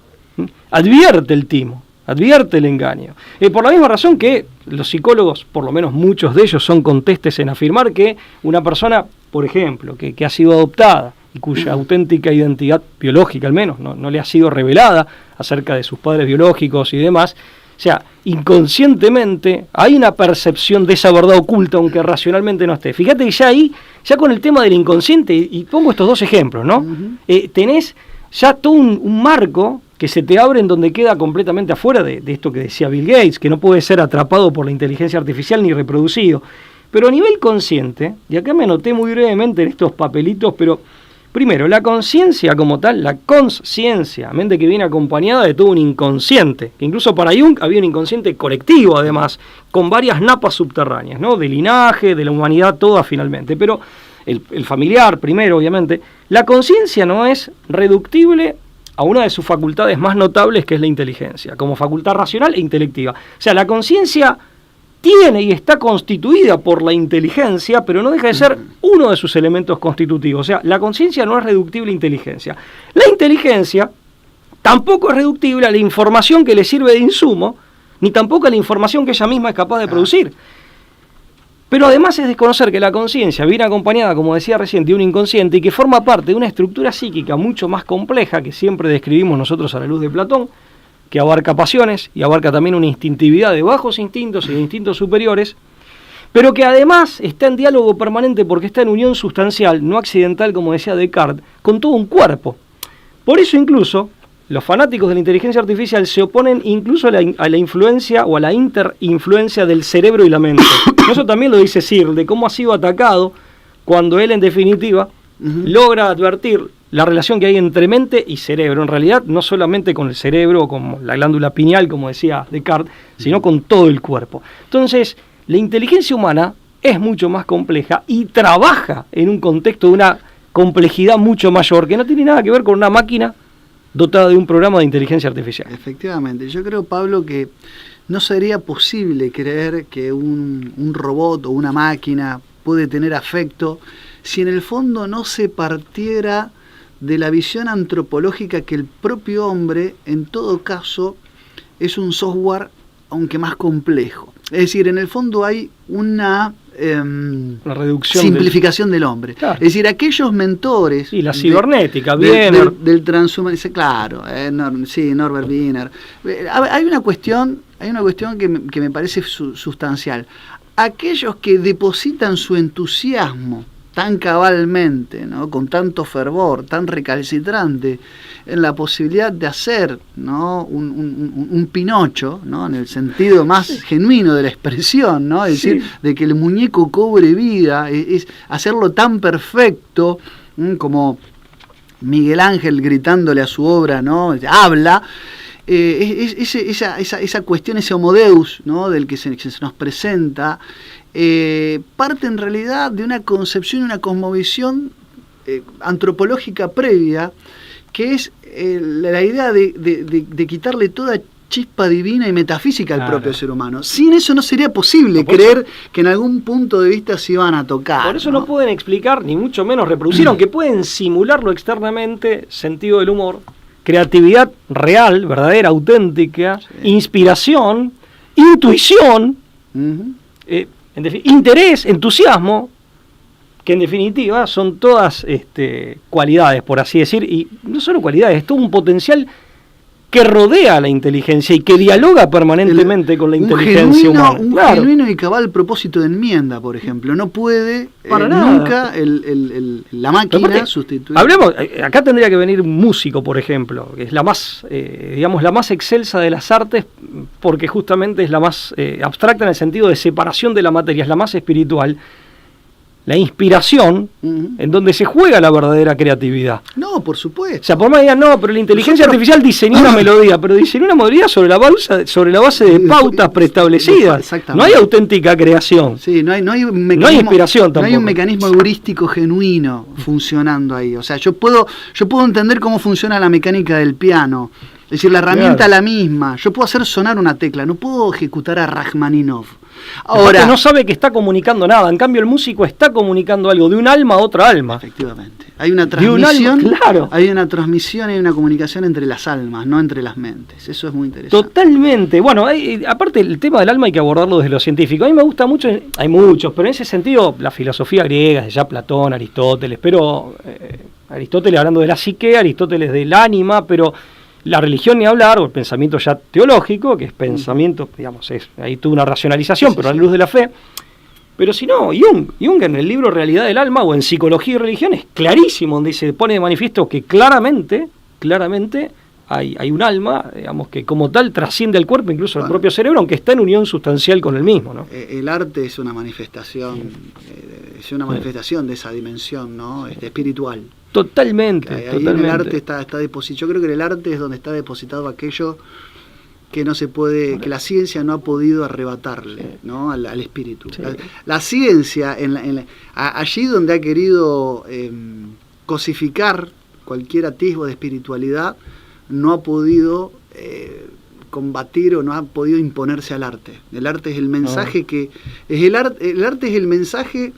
advierte el timo, advierte el engaño. Por la misma razón que los psicólogos, por lo menos muchos de ellos, son contestes en afirmar que una persona, por ejemplo, que ha sido adoptada y cuya auténtica identidad biológica al menos no le ha sido revelada acerca de sus padres biológicos y demás, o sea, inconscientemente hay una percepción de esa verdad oculta, aunque racionalmente no esté. Fíjate que ya ahí, ya con el tema del inconsciente, y pongo estos dos ejemplos, ¿no? Tenés ya todo un marco que se te abre en donde queda completamente afuera de esto que decía Bill Gates, que no puede ser atrapado por la inteligencia artificial ni reproducido. Pero a nivel consciente, y acá me anoté muy brevemente en estos papelitos, pero primero, la conciencia como tal, la consciencia, mente que viene acompañada de todo un inconsciente, que incluso para Jung había un inconsciente colectivo además, con varias napas subterráneas, ¿no? De linaje, de la humanidad toda finalmente, pero el familiar primero obviamente. La conciencia no es reductible a una de sus facultades más notables, que es la inteligencia, como facultad racional e intelectiva. O sea, la conciencia tiene y está constituida por la inteligencia, pero no deja de ser uno de sus elementos constitutivos. O sea, la conciencia no es reductible a inteligencia. La inteligencia tampoco es reductible a la información que le sirve de insumo, ni tampoco a la información que ella misma es capaz de producir. Pero además es desconocer que la conciencia viene acompañada, como decía recién, de un inconsciente y que forma parte de una estructura psíquica mucho más compleja que siempre describimos nosotros a la luz de Platón, que abarca pasiones y abarca también una instintividad de bajos instintos y de instintos superiores, pero que además está en diálogo permanente porque está en unión sustancial, no accidental, como decía Descartes, con todo un cuerpo. Por eso incluso los fanáticos de la inteligencia artificial se oponen incluso a la influencia o a la interinfluencia del cerebro y la mente. Eso también lo dice Searle, de cómo ha sido atacado cuando él en definitiva logra advertir la relación que hay entre mente y cerebro, en realidad no solamente con el cerebro, como la glándula pineal, como decía Descartes, sino con todo el cuerpo. Entonces, la inteligencia humana es mucho más compleja y trabaja en un contexto de una complejidad mucho mayor, que no tiene nada que ver con una máquina dotada de un programa de inteligencia artificial. Efectivamente, yo creo, Pablo, que no sería posible creer que un robot o una máquina puede tener afecto si en el fondo no se partiera de la visión antropológica que el propio hombre, en todo caso, es un software, aunque más complejo. Es decir, en el fondo hay una reducción simplificación del hombre. Claro. Es decir, aquellos mentores... Y la cibernética, del transhumanismo, claro, Norbert Wiener. Hay una cuestión que me parece sustancial. Aquellos que depositan su entusiasmo tan cabalmente, ¿no?, con tanto fervor, tan recalcitrante, en la posibilidad de hacer, ¿no?, un Pinocho, ¿no?, en el sentido más genuino de la expresión, ¿no?, es decir, de que el muñeco cobre vida, es hacerlo tan perfecto, como Miguel Ángel gritándole a su obra, ¿no?, habla. Esa cuestión, ese homo deus, ¿no?, del que se nos presenta, parte en realidad de una concepción, una cosmovisión antropológica previa, que es la idea de quitarle toda chispa divina y metafísica al propio ser humano. Sin eso no sería posible creer que en algún punto de vista se iban a tocar. Por eso no pueden explicar, ni mucho menos reproducir, aunque pueden simularlo externamente, sentido del humor, creatividad real, verdadera, auténtica, inspiración, intuición, interés, entusiasmo, que en definitiva son todas cualidades, por así decir, y no solo cualidades, es todo un potencial que rodea a la inteligencia y que dialoga permanentemente con la inteligencia humana. Un genuino y cabal propósito de enmienda, por ejemplo. No puede nunca la máquina sustituir. Hablemos, acá tendría que venir un músico, por ejemplo, que es la más, digamos, la más excelsa de las artes, porque justamente es la más abstracta en el sentido de separación de la materia, es la más espiritual. La inspiración, en donde se juega la verdadera creatividad. No, por supuesto. O sea, por más digan, no, pero la inteligencia artificial diseñó una melodía, pero diseñó una melodía sobre la base de pautas preestablecidas. Exactamente. No hay auténtica creación. Sí, no hay inspiración tampoco. No hay un mecanismo heurístico genuino funcionando ahí. O sea, yo puedo entender cómo funciona la mecánica del piano. Es decir, la herramienta es la misma. Yo puedo hacer sonar una tecla, no puedo ejecutar a Rachmaninoff. Ahora no sabe que está comunicando nada, en cambio el músico está comunicando algo de un alma a otra alma. Efectivamente. Hay una transmisión, claro. Hay una comunicación entre las almas, no entre las mentes. Eso es muy interesante. Totalmente. Bueno, aparte el tema del alma hay que abordarlo desde lo científico. A mí me gusta mucho, hay muchos, pero en ese sentido la filosofía griega, ya Platón, Aristóteles, pero Aristóteles hablando de la psique, Aristóteles del ánima, pero la religión ni hablar, o el pensamiento ya teológico, que es pensamiento, digamos, ahí tuvo una racionalización, pero a la luz de la fe. Pero si no, Jung en el libro Realidad del Alma, o en Psicología y Religión, es clarísimo, donde se pone de manifiesto que claramente hay un alma, digamos, que como tal trasciende el cuerpo, incluso el propio cerebro, aunque está en unión sustancial con el mismo, ¿no? El arte es una manifestación, de esa dimensión, ¿no? Espiritual. Totalmente. Ahí en el arte está depositado. Yo creo que en el arte es donde está depositado aquello que no se puede, que la ciencia no ha podido arrebatarle, ¿no? al espíritu. Sí. La ciencia, allí donde ha querido cosificar cualquier atisbo de espiritualidad, no ha podido combatir o no ha podido imponerse al arte. El arte es el mensaje el arte es el mensaje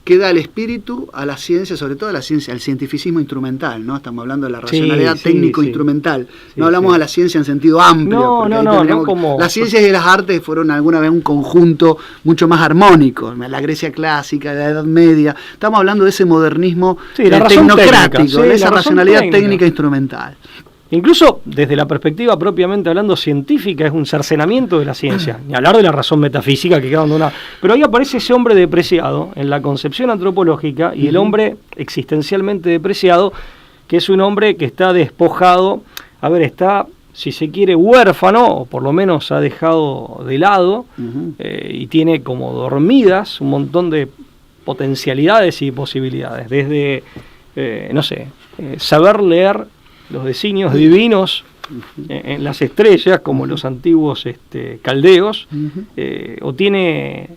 que da al espíritu, a la ciencia, sobre todo a la ciencia, al cientificismo instrumental, ¿no? Estamos hablando de la racionalidad técnico-instrumental. No hablamos de la ciencia en sentido amplio. No como... Las ciencias y las artes fueron alguna vez un conjunto mucho más armónico. La Grecia clásica, la Edad Media. Estamos hablando de ese modernismo tecnocrático, de esa racionalidad técnica instrumental. Incluso desde la perspectiva propiamente hablando científica es un cercenamiento de la ciencia, ni hablar de la razón metafísica que queda abandonada. Pero ahí aparece ese hombre depreciado en la concepción antropológica y el hombre existencialmente depreciado, que es un hombre que está despojado, está, si se quiere, huérfano, o por lo menos ha dejado de lado, y tiene como dormidas un montón de potencialidades y posibilidades, desde, saber leer los designios divinos en las estrellas, como los antiguos caldeos, o tiene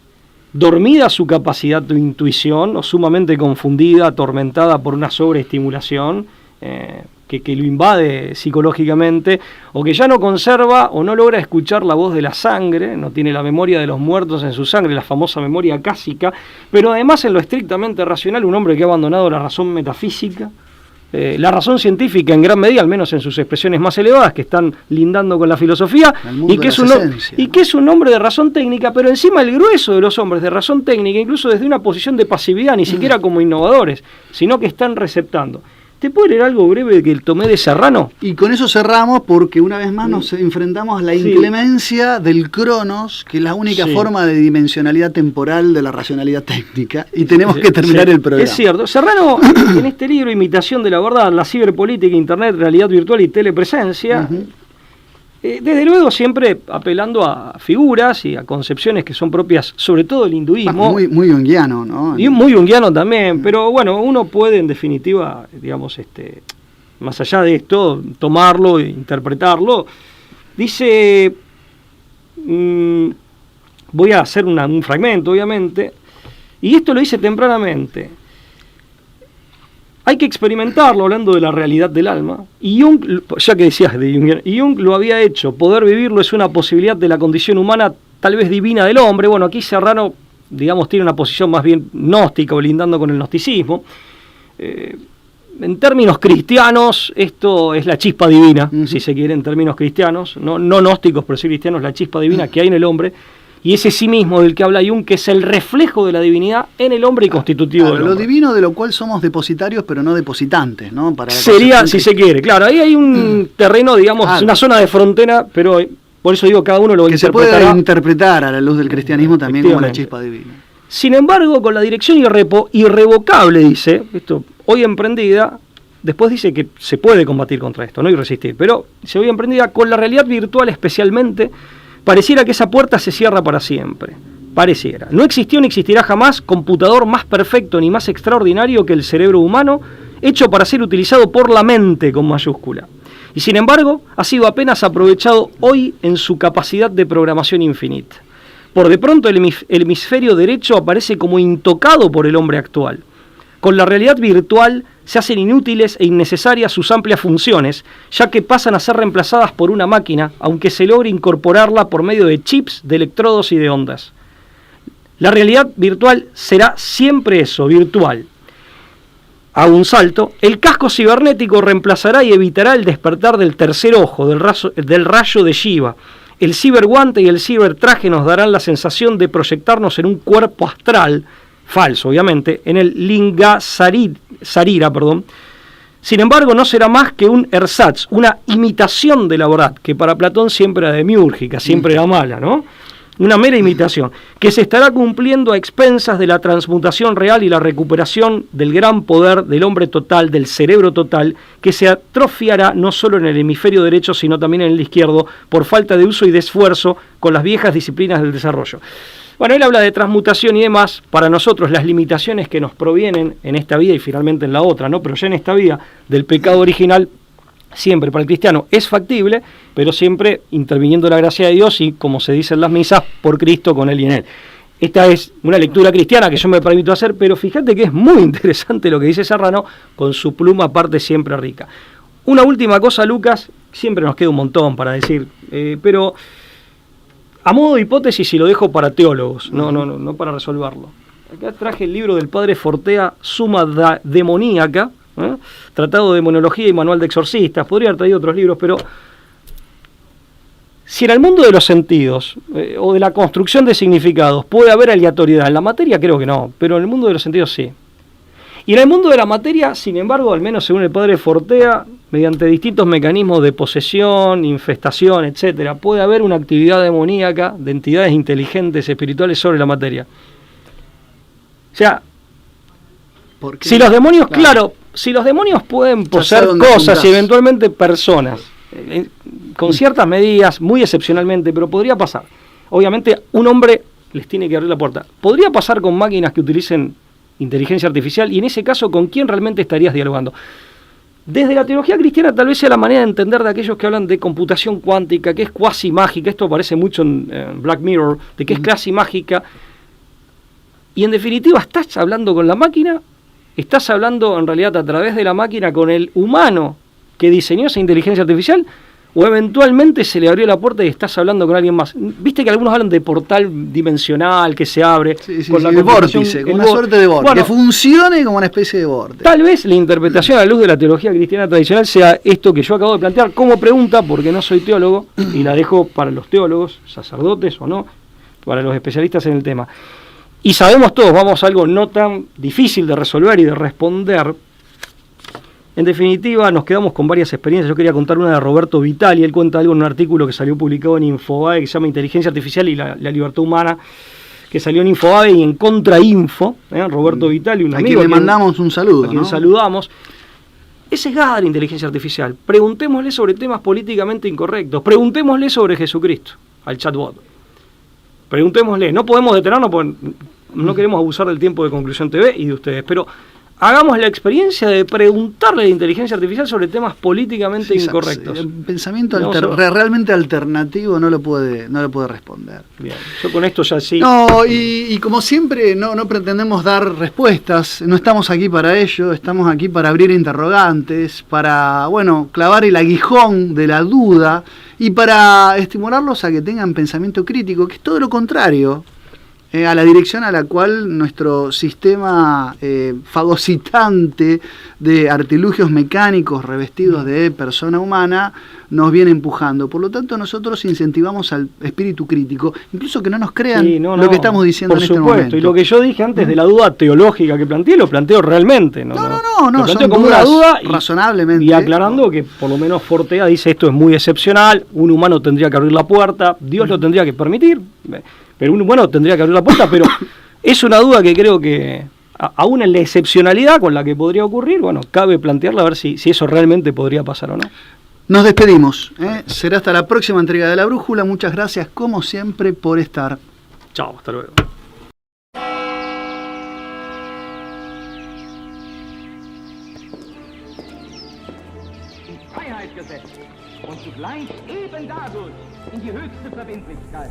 dormida su capacidad de intuición, o sumamente confundida, atormentada por una sobreestimulación que lo invade psicológicamente, o que ya no conserva o no logra escuchar la voz de la sangre, no tiene la memoria de los muertos en su sangre, la famosa memoria acásica, pero además en lo estrictamente racional, un hombre que ha abandonado la razón metafísica, la razón científica en gran medida, al menos en sus expresiones más elevadas, que están lindando con la filosofía, y que es un hombre de razón técnica, pero encima el grueso de los hombres de razón técnica, incluso desde una posición de pasividad, ni siquiera como innovadores, sino que están receptando. ¿Te puedo leer algo breve que tomé de Serrano? Y con eso cerramos, porque una vez más nos enfrentamos a la inclemencia del Cronos, que es la única forma de dimensionalidad temporal de la racionalidad técnica, y tenemos que terminar el programa. Es cierto. Serrano, en este libro, Imitación de la Verdad, la ciberpolítica, internet, realidad virtual y telepresencia, desde luego siempre apelando a figuras y a concepciones que son propias, sobre todo del hinduismo. Muy junguiano, ¿no? Y muy junguiano también, pero bueno, uno puede en definitiva, digamos, más allá de esto, tomarlo e interpretarlo. Dice, voy a hacer un fragmento, obviamente, y esto lo dice tempranamente. Hay que experimentarlo, hablando de la realidad del alma. Y Jung, ya que decías de Jung, y Jung lo había hecho. Poder vivirlo es una posibilidad de la condición humana, tal vez divina del hombre. Bueno, aquí Serrano, digamos, tiene una posición más bien gnóstica, o lindando con el gnosticismo. En términos cristianos, esto es la chispa divina, si se quiere, en términos cristianos. No gnósticos, pero sí cristianos, la chispa divina que hay en el hombre. y ese sí mismo del que habla Jung, que es el reflejo de la divinidad en el hombre y constitutivo del lo hombre. divino de lo cual somos depositarios, pero no depositantes, ¿no? Para Sería, si se quiere, claro, ahí hay un terreno, digamos, una zona de frontera, pero por eso digo, cada uno lo que se puede interpretar a la luz del cristianismo también como la chispa divina. Sin embargo, con la dirección irrevocable, dice, esto, hoy emprendida, después dice que se puede combatir contra esto, no y resistir, pero se hoy emprendida con la realidad virtual especialmente, pareciera que esa puerta se cierra para siempre. Pareciera. No existió ni existirá jamás computador más perfecto ni más extraordinario que el cerebro humano, hecho para ser utilizado por la mente con mayúscula. Y sin embargo, ha sido apenas aprovechado hoy en su capacidad de programación infinita. Por de pronto el hemisferio derecho aparece como intocado por el hombre actual. Con la realidad virtual se hacen inútiles e innecesarias sus amplias funciones, ya que pasan a ser reemplazadas por una máquina, aunque se logre incorporarla por medio de chips, de electrodos y de ondas. La realidad virtual será siempre eso, virtual. A un salto, el casco cibernético reemplazará y evitará el despertar del tercer ojo, del rayo de Shiva. El ciberguante y el cibertraje nos darán la sensación de proyectarnos en un cuerpo astral, falso obviamente, en el Linga Sarira. Sin embargo, no será más que un ersatz, una imitación de la verdad, que para Platón siempre era demiúrgica, siempre era mala, ¿no? Una mera imitación, que se estará cumpliendo a expensas de la transmutación real y la recuperación del gran poder del hombre total, del cerebro total, que se atrofiará no solo en el hemisferio derecho, sino también en el izquierdo, por falta de uso y de esfuerzo con las viejas disciplinas del desarrollo. Bueno, él habla de transmutación y demás. Para nosotros las limitaciones que nos provienen en esta vida y finalmente en la otra, ¿no? Pero ya en esta vida del pecado original, siempre para el cristiano es factible, pero siempre interviniendo la gracia de Dios y, como se dice en las misas, por Cristo, con Él y en Él. Esta es una lectura cristiana que yo me permito hacer, pero fíjate que es muy interesante lo que dice Serrano, con su pluma aparte siempre rica. Una última cosa, Lucas, siempre nos queda un montón para decir, pero a modo de hipótesis, y lo dejo para teólogos, no para resolverlo. Acá traje el libro del padre Fortea, Summa Demoníaca, Tratado de Demonología y Manual de Exorcistas. Podría haber traído otros libros, pero si en el mundo de los sentidos o de la construcción de significados puede haber aleatoriedad, en la materia creo que no, pero en el mundo de los sentidos sí. Y en el mundo de la materia, sin embargo, al menos según el padre Fortea, mediante distintos mecanismos de posesión, infestación, etcétera, puede haber una actividad demoníaca de entidades inteligentes, espirituales sobre la materia. O sea, si los demonios, claro, si los demonios pueden poseer cosas y eventualmente personas, con ciertas medidas, muy excepcionalmente, pero podría pasar. Obviamente, un hombre les tiene que abrir la puerta. Podría pasar con máquinas que utilicen inteligencia artificial, y en ese caso, ¿con quién realmente estarías dialogando? Desde la teología cristiana tal vez sea la manera de entender de aquellos que hablan de computación cuántica, que es cuasi mágica, esto aparece mucho en Black Mirror, de que es casi mágica, y en definitiva estás hablando con la máquina, estás hablando en realidad a través de la máquina con el humano que diseñó esa inteligencia artificial, o eventualmente se le abrió la puerta y estás hablando con alguien más. Viste que algunos hablan de portal dimensional que se abre con la vórtice, con una suerte de vórtice, que funcione como una especie de vórtice. Tal vez la interpretación a la luz de la teología cristiana tradicional sea esto que yo acabo de plantear como pregunta, porque no soy teólogo, y la dejo para los teólogos, sacerdotes o no, para los especialistas en el tema. Y sabemos todos, vamos a algo no tan difícil de resolver y de responder. En definitiva, nos quedamos con varias experiencias. Yo quería contar una de Roberto Vitali. Él cuenta algo en un artículo que salió publicado en Infobae, que se llama Inteligencia Artificial y la libertad humana, que salió en Infobae y en Contrainfo. Roberto Vitali, un amigo. Aquí le mandamos un saludo. A quien saludamos. Es sesgada la inteligencia artificial. Preguntémosle sobre temas políticamente incorrectos. Preguntémosle sobre Jesucristo, al chatbot. Preguntémosle. No podemos detenernos porque no queremos abusar del tiempo de Conclusión TV y de ustedes, pero hagamos la experiencia de preguntarle a la inteligencia artificial sobre temas políticamente incorrectos. El pensamiento realmente alternativo no lo puede responder. Bien, yo con esto ya sí. No, y como siempre no pretendemos dar respuestas, no estamos aquí para ello, estamos aquí para abrir interrogantes, para, clavar el aguijón de la duda y para estimularlos a que tengan pensamiento crítico, que es todo lo contrario a la dirección a la cual nuestro sistema fagocitante de artilugios mecánicos revestidos de persona humana nos viene empujando. Por lo tanto, nosotros incentivamos al espíritu crítico, incluso que no nos crean Sí, no, lo que estamos diciendo por en este supuesto. momento. Y lo que yo dije antes de la duda teológica que planteé, lo planteo realmente. No, No, Lo planteo son como una dudas duda razonablemente. y aclarando que por lo menos Fortea dice esto es muy excepcional, un humano tendría que abrir la puerta, Dios lo tendría que permitir, pero un humano tendría que abrir la puerta, pero es una duda que creo que aún en la excepcionalidad con la que podría ocurrir, bueno, cabe plantearla a ver si eso realmente podría pasar o no. Nos despedimos. Será hasta la próxima entrega de La Brújula. Muchas gracias, como siempre, por estar. Chao, hasta luego. Freiheit gesetzt und zugleich eben dadurch in die höchste Verbindlichkeit.